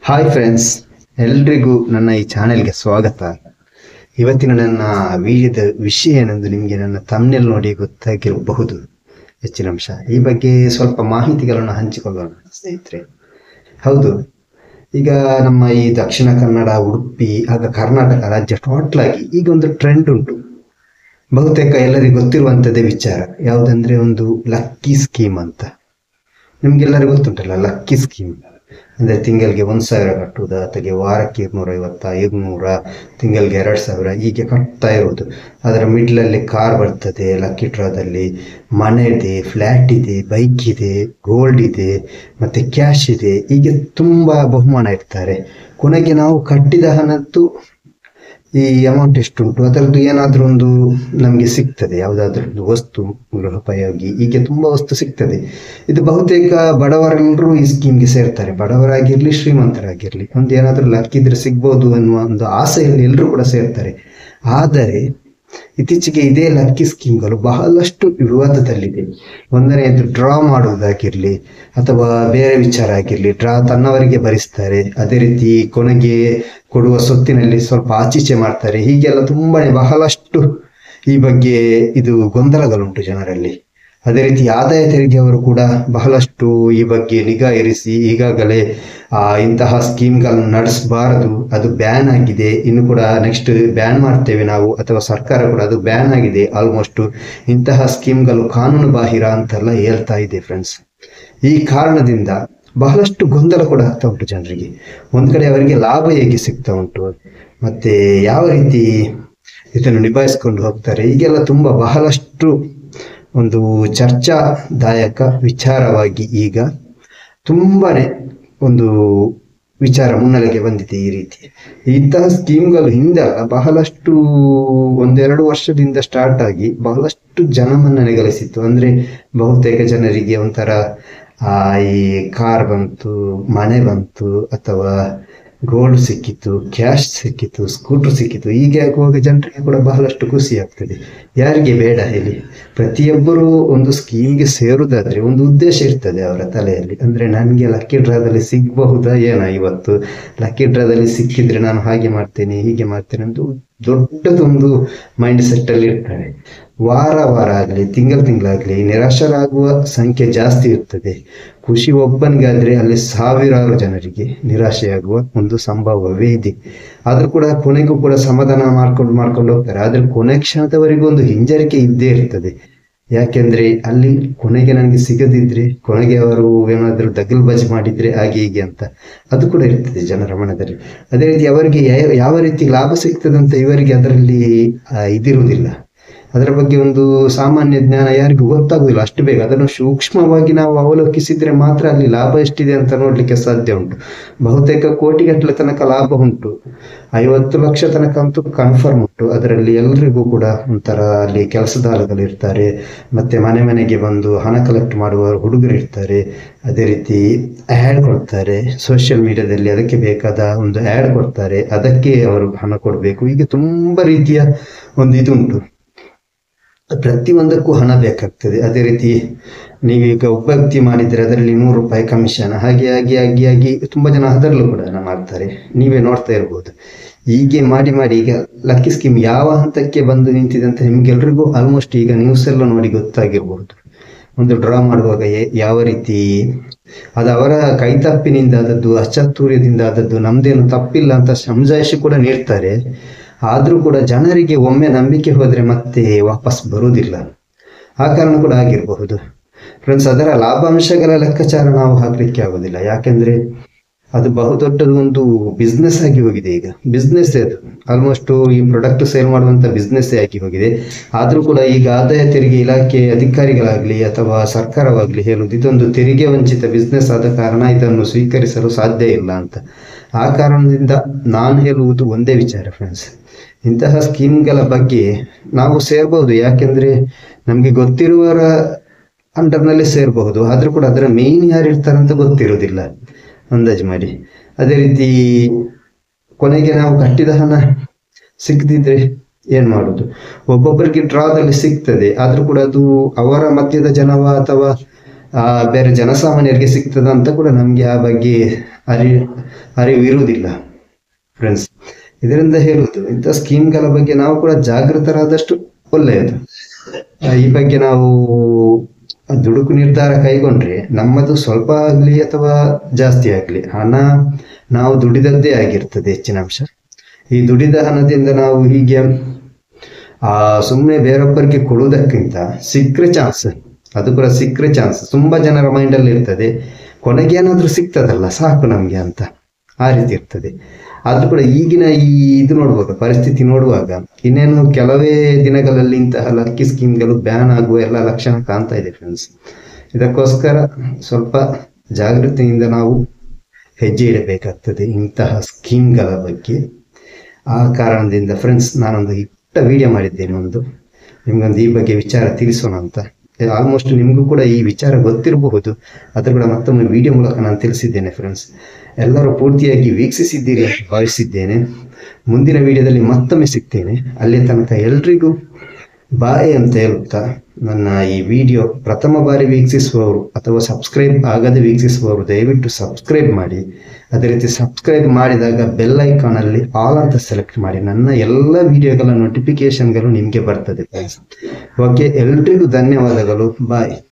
Hi friends, ಎಲ್ರಿಗೂ ನನ್ನ ಈ ಚಾನೆಲ್ಗೆ ಸ್ವಾಗತ. ಇವತ್ತಿನ ನನ್ನ ವಿಡಿಯೋದ ವಿಷಯ ಏನೆಂದು ನಿಮಗೆ ನನ್ನ ತಮ್ನೆಲ್ ನೋಡಿ ಗೊತ್ತಾಗಿರಬಹುದು. ಹೆಚ್ಚಿನ ಅಂಶ ಈ ಬಗ್ಗೆ ಸ್ವಲ್ಪ ಮಾಹಿತಿಗಳನ್ನು ಹಂಚಿಕೊಳ್ಳೋಣ ಸ್ನೇಹಿತರೆ. ಹೌದು, ಈಗ ನಮ್ಮ ಈ ದಕ್ಷಿಣ ಕನ್ನಡ, ಉಡುಪಿ ಆಗ ಕರ್ನಾಟಕ ರಾಜ್ಯ ಟೋಟಲ್ ಆಗಿ ಈಗ ಒಂದು ಟ್ರೆಂಡ್ ಉಂಟು. ಬಹುತೇಕ ಎಲ್ಲರಿಗೂ ಗೊತ್ತಿರುವಂಥದ್ದೇ ವಿಚಾರ ಯಾವುದಂದ್ರೆ ಒಂದು ಲಕ್ಕಿ ಸ್ಕೀಮ್ ಅಂತ. ನಿಮ್ಗೆಲ್ಲರಿಗೂ ಗೊತ್ತುಂಟಲ್ಲ ಲಕ್ಕಿ ಸ್ಕೀಮ್ ಅಂದರೆ ತಿಂಗಳಿಗೆ 1,000 ಕಟ್ಟುವುದು, ಅಥವಾ ವಾರಕ್ಕೆ 250, 500, ತಿಂಗಳಿಗೆ 2,000 ಹೀಗೆ ಕಟ್ತಾ ಇರೋದು. ಅದರ ಮಿಡ್ಲಲ್ಲಿ ಕಾರ್ ಬರ್ತದೆ, ಲಕ್ಕಿ ಡ್ರಾದಲ್ಲಿ ಮನೆ ಇದೆ, ಫ್ಲ್ಯಾಟ್ ಇದೆ, ಬೈಕ್ ಇದೆ, ಗೋಲ್ಡ್ ಇದೆ, ಮತ್ತು ಕ್ಯಾಶ್ ಇದೆ. ಹೀಗೆ ತುಂಬ ಬಹುಮಾನ ಇಡ್ತಾರೆ. ಕೊನೆಗೆ ನಾವು ಕಟ್ಟಿದ ಹಣದ್ದು ಈ ಅಮೌಂಟ್ ಎಷ್ಟುಂಟು ಅದರದ್ದು ಏನಾದರೂ ಒಂದು ನಮಗೆ ಸಿಗ್ತದೆ, ಯಾವುದಾದ್ರೂ ಒಂದು ವಸ್ತು, ಗೃಹೋಪಯೋಗಿ, ಹೀಗೆ ತುಂಬ ವಸ್ತು ಸಿಗ್ತದೆ. ಇದು ಬಹುತೇಕ ಬಡವರೆಲ್ಲರೂ ಈ ಸ್ಕೀಮ್ಗೆ ಸೇರ್ತಾರೆ. ಬಡವರಾಗಿರಲಿ, ಶ್ರೀಮಂತರಾಗಿರಲಿ, ಒಂದು ಏನಾದರೂ ಲಕ್ಕಿದ್ರೆ ಸಿಗ್ಬೋದು ಅನ್ನುವ ಒಂದು ಆಸೆಯಲ್ಲಿ ಎಲ್ಲರೂ ಕೂಡ ಸೇರ್ತಾರೆ. ಆದರೆ ಇತ್ತೀಚೆಗೆ ಇದೇ ಲಕ್ಕಿ ಸ್ಕೀಮ್ಗಳು ಬಹಳಷ್ಟು ವಿವಾದದಲ್ಲಿದೆ. ಒಂದನೆಯದು ಡ್ರಾ ಮಾಡುವುದಾಗಿರಲಿ ಅಥವಾ ಬೇರೆ ವಿಚಾರ ಆಗಿರಲಿ, ಡ್ರಾ ತನ್ನವರಿಗೆ ಭರಿಸ್ತಾರೆ. ಅದೇ ರೀತಿ ಕೊನೆಗೆ ಕೊಡುವ ಸೊತ್ತಿನಲ್ಲಿ ಸ್ವಲ್ಪ ಆಚೀಚೆ ಮಾಡ್ತಾರೆ. ಹೀಗೆಲ್ಲ ತುಂಬಾನೇ ಬಹಳಷ್ಟು ಈ ಬಗ್ಗೆ ಇದು ಗೊಂದಲಗಳುಂಟು ಜನರಲ್ಲಿ. ಅದೇ ರೀತಿ ಆದಾಯ ತೆರಿಗೆಯವರು ಕೂಡ ಬಹಳಷ್ಟು ಈ ಬಗ್ಗೆ ನಿಗಾ ಇರಿಸಿ ಈಗಾಗಲೇ ಇಂತಹ ಸ್ಕೀಮ್ಗಳನ್ನು ನಡೆಸಬಾರದು, ಅದು ಬ್ಯಾನ್ ಆಗಿದೆ, ಇನ್ನು ಕೂಡ ನೆಕ್ಸ್ಟ್ ಬ್ಯಾನ್ ಮಾಡ್ತೇವೆ ನಾವು, ಅಥವಾ ಸರ್ಕಾರ ಕೂಡ ಅದು ಬ್ಯಾನ್ ಆಗಿದೆ ಆಲ್ಮೋಸ್ಟ್, ಇಂತಹ ಸ್ಕೀಮ್ಗಳು ಕಾನೂನು ಬಾಹಿರ ಅಂತೆಲ್ಲ ಹೇಳ್ತಾ ಇದೆ ಫ್ರೆಂಡ್ಸ್. ಈ ಕಾರಣದಿಂದ ಬಹಳಷ್ಟು ಗೊಂದಲ ಕೂಡ ಆಗ್ತಾ ಉಂಟು ಜನರಿಗೆ. ಒಂದ್ ಕಡೆ ಅವರಿಗೆ ಲಾಭ ಹೇಗೆ ಸಿಗ್ತಾ ಉಂಟು, ಮತ್ತೆ ಯಾವ ರೀತಿ ಇದನ್ನು ನಿಭಾಯಿಸ್ಕೊಂಡು ಹೋಗ್ತಾರೆ, ಹೀಗೆಲ್ಲ ತುಂಬಾ ಬಹಳಷ್ಟು ಒಂದು ಚರ್ಚಾದಾಯಕ ವಿಚಾರವಾಗಿ ಈಗ ತುಂಬಾನೇ ಒಂದು ವಿಚಾರ ಮುನ್ನೆಲೆಗೆ ಬಂದಿದೆ. ಈ ರೀತಿ ಇಂತಹ ಸ್ಕೀಮ್ಗಳು ಹಿಂದೆ ಬಹಳಷ್ಟು 1-2 ವರ್ಷದಿಂದ ಸ್ಟಾರ್ಟ್ ಆಗಿ ಬಹಳಷ್ಟು ಜನಮನ್ನಣೆ ಗಳಿಸಿತ್ತು. ಅಂದ್ರೆ ಬಹುತೇಕ ಜನರಿಗೆ ಒಂಥರ ಈ ಕಾರ್ ಬಂತು, ಮನೆ ಬಂತು, ಅಥವಾ ಗೋಲ್ಡ್ ಸಿಕ್ಕಿತ್ತು, ಕ್ಯಾಶ್ ಸಿಕ್ಕಿತ್ತು, ಸ್ಕೂಟರ್ ಸಿಕ್ಕಿತ್ತು. ಹೀಗೆ ಆಗುವಾಗ ಜನರಿಗೆ ಕೂಡ ಬಹಳಷ್ಟು ಖುಷಿ ಆಗ್ತದೆ. ಯಾರಿಗೆ ಬೇಡ ಹೇಳಿ? ಪ್ರತಿಯೊಬ್ಬರು ಒಂದು ಸ್ಕೀಮ್ಗೆ ಸೇರುವುದಾದ್ರೆ ಒಂದು ಉದ್ದೇಶ ಇರ್ತದೆ ಅವರ ತಲೆಯಲ್ಲಿ. ಅಂದ್ರೆ ನನಗೆ ಲಕ್ಕಿ ಡ್ರಾದಲ್ಲಿ ಸಿಗಬಹುದಾ ಏನೋ, ಇವತ್ತು ಲಕ್ಕಿ ಡ್ರಾದಲ್ಲಿ ಸಿಕ್ಕಿದ್ರೆ ನಾನು ಹಾಗೆ ಮಾಡ್ತೇನೆ, ಹೀಗೆ ಮಾಡ್ತೇನೆ ಅಂತ ದೊಡ್ಡದೊಂದು ಮೈಂಡ್ ಸೆಟ್ ಅಲ್ಲಿ ಇರ್ತಾರೆ. ವಾರ ಆಗಲಿ, ತಿಂಗಳಾಗ್ಲಿ ನಿರಾಶರಾಗುವ ಸಂಖ್ಯೆ ಜಾಸ್ತಿ ಇರ್ತದೆ. ಖುಷಿ ಒಬ್ಬನಿಗಾದ್ರೆ ಅಲ್ಲಿ ಸಾವಿರಾರು ಜನರಿಗೆ ನಿರಾಶೆಯಾಗುವ ಒಂದು ಸಂಭವವೇ ಇದೆ. ಆದ್ರೂ ಕೂಡ ಕೊನೆಗೂ ಕೂಡ ಸಮಾಧಾನ ಮಾಡ್ಕೊಂಡು ಹೋಗ್ತಾರೆ. ಆದ್ರೆ ಕೊನೆ ಕ್ಷಣದವರೆಗೂ ಒಂದು ಹಿಂಜರಿಕೆ ಇದ್ದೇ ಇರ್ತದೆ. ಯಾಕೆಂದ್ರೆ ಅಲ್ಲಿ ಕೊನೆಗೆ ನನಗೆ ಸಿಗದಿದ್ರೆ, ಕೊನೆಗೆ ಅವರು ಏನಾದ್ರು ದಗಲ್ಬಾಜಿ ಮಾಡಿದ್ರೆ ಹಾಗೆ ಹೀಗೆ ಅಂತ ಅದು ಕೂಡ ಇರ್ತದೆ ಜನರ ಮನದಲ್ಲಿ. ಅದೇ ರೀತಿ ಅವರಿಗೆ ಯಾವ ರೀತಿ ಲಾಭ ಸಿಗ್ತದಂತ ಇವರಿಗೆ ಅದರಲ್ಲಿ ಇದಿರುವುದಿಲ್ಲ. ಅದರ ಬಗ್ಗೆ ಒಂದು ಸಾಮಾನ್ಯ ಜ್ಞಾನ ಯಾರಿಗೂ ಗೊತ್ತಾಗುದಿಲ್ಲ ಅಷ್ಟು ಬೇಗ. ಅದನ್ನು ಸೂಕ್ಷ್ಮವಾಗಿ ನಾವು ಅವಲೋಕಿಸಿದ್ರೆ ಮಾತ್ರ ಅಲ್ಲಿ ಲಾಭ ಎಷ್ಟಿದೆ ಅಂತ ನೋಡ್ಲಿಕ್ಕೆ ಸಾಧ್ಯ ಉಂಟು. ಬಹುತೇಕ ಕೋಟಿಗಟ್ಟಲೆ ತನಕ ಲಾಭ ಉಂಟು, 50 ಲಕ್ಷ ತನಕ ಅಂತೂ ಕನ್ಫರ್ಮ್ ಉಂಟು. ಅದರಲ್ಲಿ ಎಲ್ರಿಗೂ ಕೂಡ ಒಂಥರ ಅಲ್ಲಿ ಕೆಲಸದಾಳುಗಳು ಇರ್ತಾರೆ, ಮತ್ತೆ ಮನೆಗೆ ಬಂದು ಹಣ ಕಲೆಕ್ಟ್ ಮಾಡುವ ಹುಡುಗರು ಇರ್ತಾರೆ. ಅದೇ ರೀತಿ ಆ್ಯಡ್ ಕೊಡ್ತಾರೆ ಸೋಷಿಯಲ್ ಮೀಡಿಯಾದಲ್ಲಿ, ಅದಕ್ಕೆ ಬೇಕಾದ ಒಂದು ಆ್ಯಡ್ ಕೊಡ್ತಾರೆ, ಅದಕ್ಕೆ ಅವರು ಹಣ ಕೊಡಬೇಕು. ಹೀಗೆ ತುಂಬಾ ರೀತಿಯ ಒಂದು ಇದುಂಟು. ಪ್ರತಿಯೊಂದಕ್ಕೂ ಹಣ ಬೇಕಾಗ್ತದೆ. ಅದೇ ರೀತಿ ನೀವೀಗ ಒಬ್ಬ ವ್ಯಕ್ತಿ ಮಾಡಿದ್ರೆ ಅದರಲ್ಲಿ 100 ರೂಪಾಯಿ ಕಮಿಷನ್, ಹಾಗೆ ತುಂಬಾ ಜನ ಅದರಲ್ಲೂ ಕೂಡ ಹಣ ಮಾಡ್ತಾರೆ. ನೀವೇ ನೋಡ್ತಾ ಇರ್ಬೋದು. ಹೀಗೆ ಮಾಡಿ ಈಗ ಲಕ್ಕಿ ಸ್ಕೀಮ್ ಯಾವ ಹಂತಕ್ಕೆ ಬಂದು ನಿಂತಿದೆ ಅಂತ ನಿಮ್ಗೆಲ್ರಿಗೂ ಆಲ್ಮೋಸ್ಟ್ ಈಗ ನ್ಯೂಸ್ ಎಲ್ಲ ನೋಡಿ ಗೊತ್ತಾಗಿರ್ಬಹುದು. ಒಂದು ಡ್ರಾ ಮಾಡುವಾಗ ಯಾವ ರೀತಿ ಅದು ಅವರ ಕೈತಪ್ಪಿನಿಂದ ಆದದ್ದು, ಅಚಾತುರ್ಯದಿಂದ ಆದದ್ದು, ನಮ್ದೇನು ತಪ್ಪಿಲ್ಲ ಅಂತ ಸಮಜಾಯಿಷಿ ಕೂಡ ನೀಡ್ತಾರೆ. ಆದ್ರೂ ಕೂಡ ಜನರಿಗೆ ಒಮ್ಮೆ ನಂಬಿಕೆ ಹೋದ್ರೆ ಮತ್ತೆ ವಾಪಸ್ ಬರುವುದಿಲ್ಲ. ಆ ಕಾರಣ ಕೂಡ ಆಗಿರಬಹುದು ಫ್ರೆಂಡ್ಸ್. ಅದರ ಲಾಭಾಂಶಗಳ ಲೆಕ್ಕಾಚಾರ ನಾವು ಹಾಕ್ಲಿಕ್ಕೆ ಆಗೋದಿಲ್ಲ. ಯಾಕೆಂದ್ರೆ ಅದು ಬಹುದೊಡ್ಡದು ಒಂದು ಬಿಸ್ನೆಸ್ ಆಗಿ ಹೋಗಿದೆ. ಈಗ ಬಿಸ್ನೆಸ್ ಅದು ಆಲ್ಮೋಸ್ಟ್ ಈ ಪ್ರಾಡಕ್ಟ್ ಸೇಲ್ ಮಾಡುವಂತ ಬಿಸ್ನೆಸ್ ಆಗಿ ಹೋಗಿದೆ. ಆದ್ರೂ ಕೂಡ ಈಗ ಆದಾಯ ತೆರಿಗೆ ಇಲಾಖೆ ಅಧಿಕಾರಿಗಳಾಗ್ಲಿ ಅಥವಾ ಸರ್ಕಾರವಾಗ್ಲಿ ಹೇಳುವುದು ಇದೊಂದು ತೆರಿಗೆ ವಂಚಿತ ಬಿಸ್ನೆಸ್ ಆದ ಕಾರಣ ಇದನ್ನು ಸ್ವೀಕರಿಸಲು ಸಾಧ್ಯ ಇಲ್ಲ ಅಂತ. ಆ ಕಾರಣದಿಂದ ನಾನು ಹೇಳುವುದು ಒಂದೇ ವಿಚಾರ ಫ್ರೆಂಡ್ಸ್, ಇಂತಹ ಸ್ಕೀಮ್ಗಳ ಬಗ್ಗೆ ನಾವು ಸೇರ್ಬಹುದು. ಯಾಕೆಂದ್ರೆ ನಮ್ಗೆ ಗೊತ್ತಿರುವವರ ಅಂಡರ್ನಲ್ಲಿ ಸೇರಬಹುದು. ಆದ್ರೂ ಕೂಡ ಅದರ ಮೇನ್ ಯಾರು ಇರ್ತಾರಂತ ಗೊತ್ತಿರುವುದಿಲ್ಲ, ಅಂದಾಜು ಮಾಡಿ. ಅದೇ ರೀತಿ ಕೊನೆಗೆ ನಾವು ಕಟ್ಟಿದ ಹಣ ಸಿಗದಿದ್ರೆ ಏನ್ ಮಾಡುದು? ಒಬ್ಬೊಬ್ಬರಿಗೆ ಡ್ರಾದಲ್ಲಿ ಸಿಗ್ತದೆ, ಆದ್ರೂ ಕೂಡ ಅದು ಅವರ ಮಧ್ಯದ ಜನವ ಅಥವಾ ಬೇರೆ ಜನಸಾಮಾನ್ಯರಿಗೆ ಸಿಗ್ತದ ಅಂತ ಕೂಡ ನಮಗೆ ಆ ಬಗ್ಗೆ ಅರಿವಿರುವುದಿಲ್ಲ ಫ್ರೆಂಡ್ಸ್. ಇದರಿಂದ ಹೇಳುವುದು ಇಂಥ ಸ್ಕೀಮ್ಗಳ ಬಗ್ಗೆ ನಾವು ಕೂಡ ಜಾಗೃತರಾದಷ್ಟು ಒಳ್ಳೆಯದು. ಈ ಬಗ್ಗೆ ನಾವು ದುಡುಕು ನಿರ್ಧಾರ ಕೈಗೊಂಡ್ರೆ ನಮ್ಮದು ಸ್ವಲ್ಪ ಆಗಲಿ ಅಥವಾ ಜಾಸ್ತಿ ಆಗಲಿ ಹಣ ನಾವು ದುಡಿದದ್ದೇ ಆಗಿರ್ತದೆ ಹೆಚ್ಚಿನ ಅಂಶ. ಈ ದುಡಿದ ಹಣದಿಂದ ನಾವು ಹೀಗೆ ಸುಮ್ಮನೆ ಬೇರೊಬ್ಬರಿಗೆ ಕೊಡುವುದಕ್ಕಿಂತ ಸಿಕ್ಕರೆ ಚಾನ್ಸ್, ಅದು ಕೂಡ ಸಿಕ್ಕರೆ ಚಾನ್ಸ್ ತುಂಬಾ ಜನರ ಮೈಂಡಲ್ಲಿ ಇರ್ತದೆ, ಕೊನೆಗೆ ಏನಾದ್ರೂ ಸಿಗ್ತದಲ್ಲ ಸಾಕು ನಮ್ಗೆ ಅಂತ, ಆ ರೀತಿ ಇರ್ತದೆ. ಆದ್ರೂ ಕೂಡ ಈಗಿನ ಇದು ನೋಡುವಾಗ, ಪರಿಸ್ಥಿತಿ ನೋಡುವಾಗ ಇನ್ನೇನು ಕೆಲವೇ ದಿನಗಳಲ್ಲಿ ಇಂತಹ ಲಕ್ಕಿ ಸ್ಕೀಮ್ಗಳು ಬ್ಯಾನ್ ಆಗುವ ಎಲ್ಲ ಲಕ್ಷಣ ಕಾಣ್ತಾ ಇದೆ ಫ್ರೆಂಡ್ಸ್. ಇದಕ್ಕೋಸ್ಕರ ಸ್ವಲ್ಪ ಜಾಗೃತಿಯಿಂದ ನಾವು ಹೆಜ್ಜೆ ಇಡಬೇಕಾಗ್ತದೆ ಇಂತಹ ಸ್ಕೀಮ್ಗಳ ಬಗ್ಗೆ. ಆ ಕಾರಣದಿಂದ ಫ್ರೆಂಡ್ಸ್ ನಾನೊಂದು ವಿಡಿಯೋ ಮಾಡಿದ್ದೇನೆ, ನಿಮ್ಗೊಂದು ಈ ಬಗ್ಗೆ ವಿಚಾರ ತಿಳಿಸೋಣ ಅಂತ. ಆಲ್ಮೋಸ್ಟ್ ನಿಮಗೂ ಕೂಡ ಈ ವಿಚಾರ ಗೊತ್ತಿರಬಹುದು, ಅದ್ರ ಕೂಡ ಮತ್ತೊಮ್ಮೆ ವಿಡಿಯೋ ಮೂಲಕ ನಾನು ತಿಳಿಸಿದ್ದೇನೆ ಫ್ರೆಂಡ್ಸ್. ಎಲ್ಲರೂ ಪೂರ್ತಿಯಾಗಿ ವೀಕ್ಷಿಸಿದ್ದೀರಿ ಅಂತ ಭಾವಿಸಿದ್ದೇನೆ. ಮುಂದಿನ ವಿಡಿಯೋದಲ್ಲಿ ಮತ್ತೊಮ್ಮೆ ಸಿಗ್ತೇನೆ. ಅಲ್ಲಿ ತನಕ ಎಲ್ರಿಗೂ ಬಾಯ್ ಅಂತ ಹೇಳುತ್ತಾ, ನನ್ನ ಈ ವಿಡಿಯೋ ಪ್ರಥಮ ಬಾರಿ ವೀಕ್ಷಿಸುವವರು ಅಥವಾ ಸಬ್ಸ್ಕ್ರೈಬ್ ಆಗದೆ ವೀಕ್ಷಿಸುವವರು ದಯವಿಟ್ಟು ಸಬ್ಸ್ಕ್ರೈಬ್ ಮಾಡಿ. ಅದೇ ರೀತಿ ಸಬ್ಸ್ಕ್ರೈಬ್ ಮಾಡಿದಾಗ ಬೆಲ್ ಐಕಾನಲ್ಲಿ ಆಲ್ ಅಂತ ಸೆಲೆಕ್ಟ್ ಮಾಡಿ, ನನ್ನ ಎಲ್ಲ ವಿಡಿಯೋಗಳ ನೋಟಿಫಿಕೇಶನ್ಗಳು ನಿಮಗೆ ಬರ್ತದೆ ಫ್ರೆಂಡ್ಸ್. ಓಕೆ, ಎಲ್ರಿಗೂ ಧನ್ಯವಾದಗಳು. ಬಾಯ್.